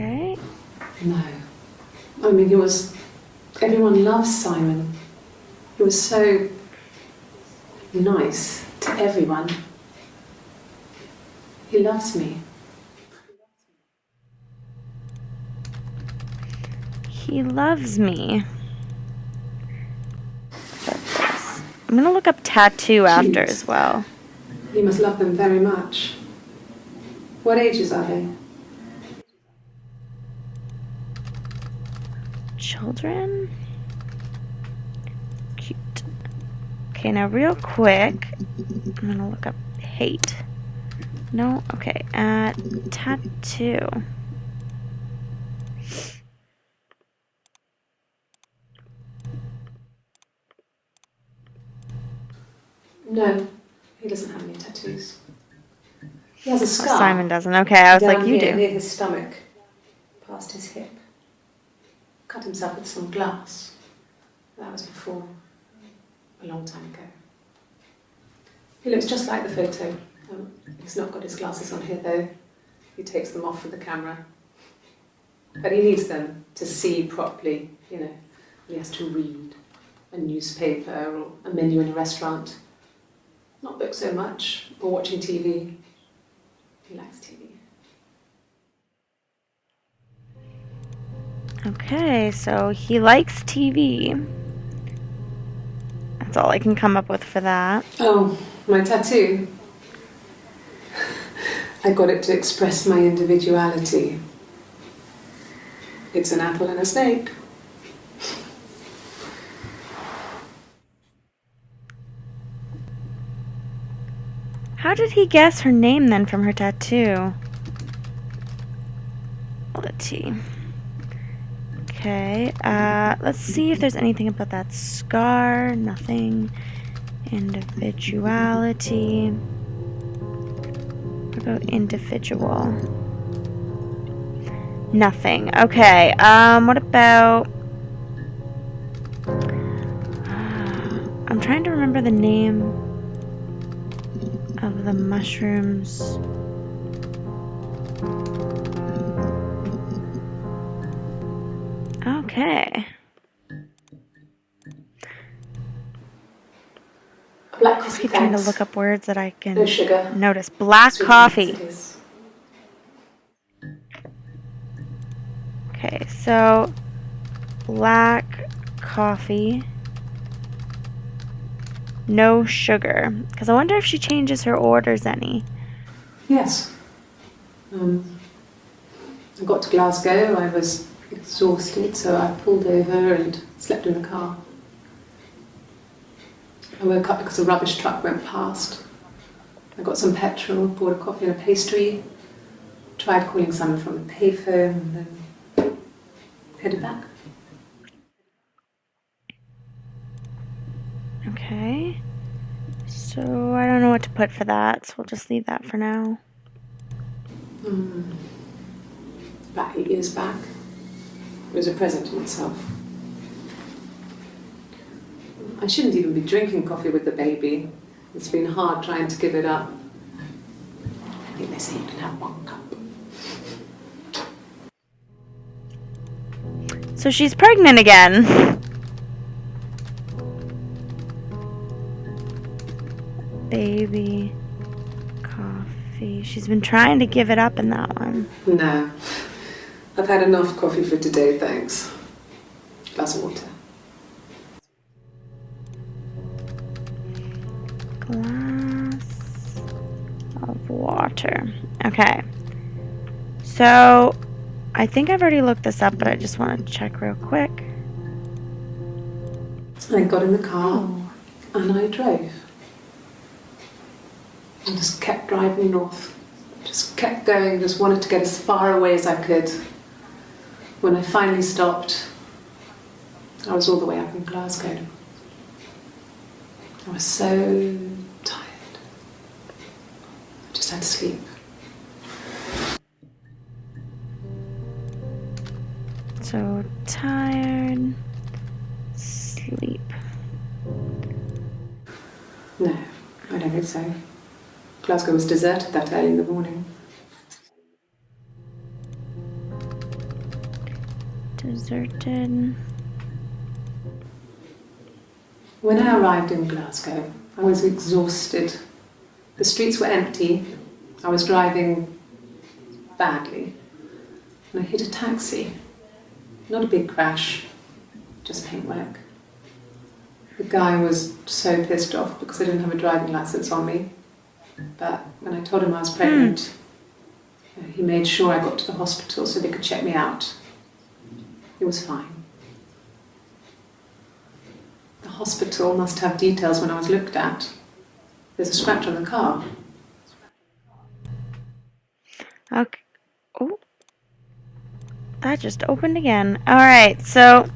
Okay. No. I mean, everyone loves Simon. He was so nice to everyone. He loves me. He loves me. I'm gonna look up tattoo after as well. He must love them very much. What ages are they? Children? Cute. Okay, now real quick, I'm gonna look up hate. No? Okay, tattoo. No, he doesn't have any tattoos. He has a scar. Simon doesn't. Okay, I was like, you down here, do. near his stomach, past his hip. Cut himself with some glass. That was before, a long time ago. He looks just like the photo. He's not got his glasses on here though. He takes them off with the camera. But he needs them to see properly, you know. He has to read a newspaper or a menu in a restaurant. Not book so much, or watching TV. He likes TV. Okay, so he likes TV. That's all I can come up with for that. Oh, my tattoo. I got it to express my individuality. It's an apple and a snake. How did he guess her name then from her tattoo? Let's see. Okay, let's see if there's anything about that scar. Nothing. Individuality. What about individual? Nothing. Okay, what about... I'm trying to remember the name of the mushrooms. Okay. Black I just coffee, keep trying to thanks. look up words that I can No sugar. notice. Black Sweet coffee. as it is. Okay, so black coffee. No sugar. Because I wonder if she changes her orders any. Yes. I got to Glasgow, I was exhausted, so I pulled over and slept in the car. I woke up because a rubbish truck went past. I got some petrol, bought a coffee and a pastry, tried calling someone from the payphone, and then headed back. Okay. So I don't know what to put for that, so we'll just leave that for now. About 8 years back. It was a present to myself. I shouldn't even be drinking coffee with the baby. It's been hard trying to give it up. I think they say you can have 1 cup. So she's pregnant again. Baby coffee. She's been trying to give it up in that one. No. I've had enough coffee for today, thanks. Glass of water. Glass of water. Okay. So, I think I've already looked this up, but I just want to check real quick. I got in the car and I drove. I just kept driving north. Just kept going, just wanted to get as far away as I could. When I finally stopped, I was all the way up in Glasgow. I was so tired. I just had to sleep. So, tired, sleep. No, I don't think so. Glasgow was deserted that early in the morning. Deserted. When I arrived in Glasgow, I was exhausted. The streets were empty. I was driving badly. And I hit a taxi. Not a big crash, just paintwork. The guy was so pissed off because I didn't have a driving license on me. But when I told him I was pregnant, he made sure I got to the hospital so they could check me out. It was fine. The hospital must have details when I was looked at. There's a scratch on the car. Okay. Oh. That just opened again. Alright, so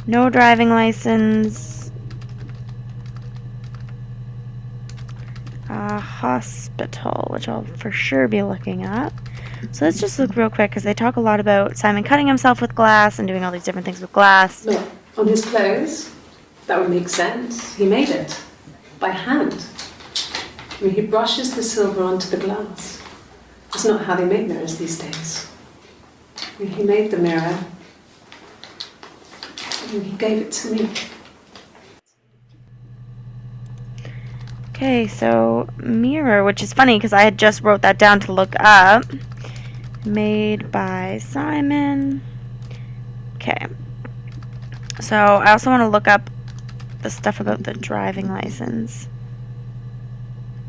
no driving license. Hospital, which I'll for sure be looking at. So let's just look real quick because they talk a lot about Simon cutting himself with glass and doing all these different things with glass. Look, on his clothes, that would make sense. He made it by hand. I mean, he brushes the silver onto the glass. It's not how they make mirrors these days. I mean, he made the mirror and he gave it to me. Okay, so mirror, which is funny because I had just wrote that down to look up. Made by Simon. Okay. So I also want to look up the stuff about the driving license.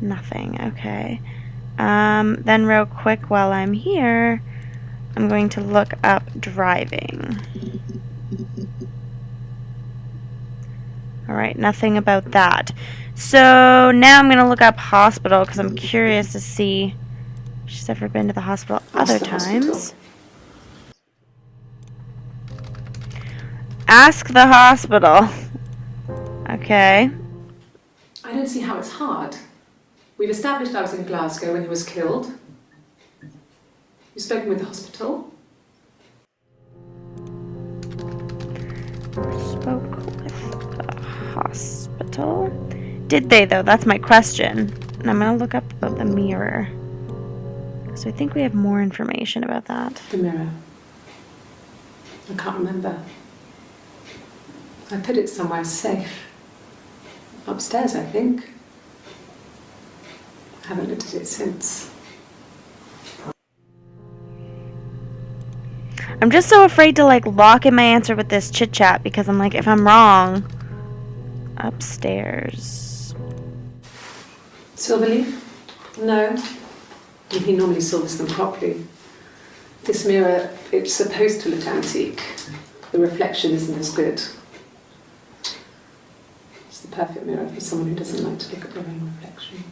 Nothing. Okay. Then real quick while I'm here, I'm going to look up driving. Alright, nothing about that. So now I'm going to look up hospital because I'm curious to see if she's ever been to the hospital other times. Ask the hospital. Okay. I don't see how it's hard. We've established I was in Glasgow when he was killed. You've spoken with the hospital? Spoke with the hospital. Did they, though? That's my question. And I'm going to look up about the mirror. So I think we have more information about that. The mirror. I can't remember. I put it somewhere safe. Upstairs, I think. I haven't looked at it since. I'm just so afraid to like lock in my answer with this chit chat because I'm like, if I'm wrong, upstairs. Silverleaf? No. He normally silvers them properly. This mirror, it's supposed to look antique. The reflection isn't as good. It's the perfect mirror for someone who doesn't like to look at their own reflection.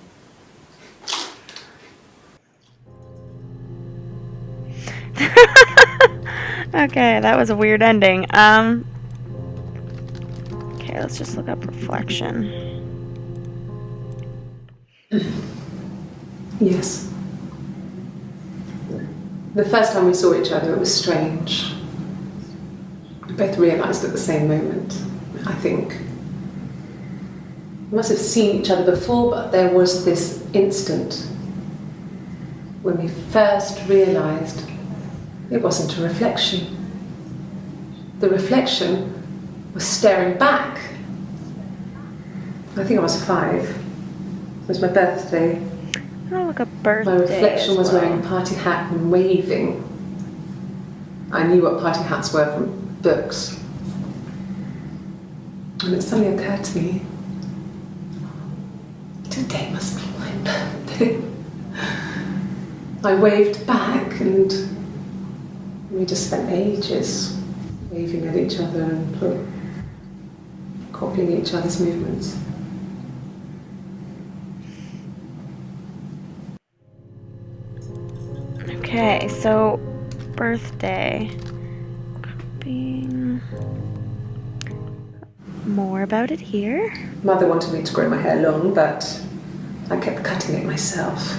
Okay, that was a weird ending. Okay, let's just look up reflection. Yes. The first time we saw each other, it was strange. We both realised at the same moment, I think. We must have seen each other before, but there was this instant when we first realised it wasn't a reflection. The reflection was staring back. I think I was 5. It was my birthday. I'm gonna look up birthday. My reflection was well. wearing a party hat and waving. I knew what party hats were from books. And it suddenly occurred to me, today must be my birthday. I waved back and we just spent ages waving at each other and copying each other's movements. Okay, so birthday. Copying. More about it here. Mother wanted me to grow my hair long, but I kept cutting it myself.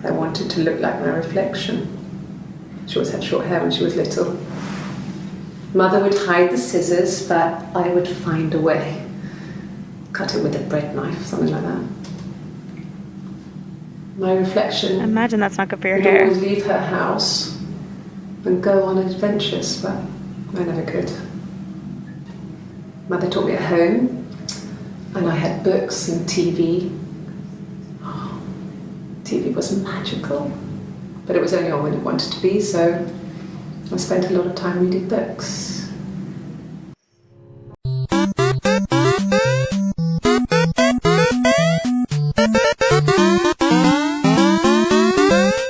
I wanted to look like my reflection. She always had short hair when she was little. Mother would hide the scissors, but I would find a way. Cut it with a bread knife, something like that. My reflection I imagine that's not good for your would hair. always leave her house and go on adventures, but I never could. Mother taught me at home, and I had books and TV. Oh, TV was magical, but it was only on when it wanted to be, so I spent a lot of time reading books.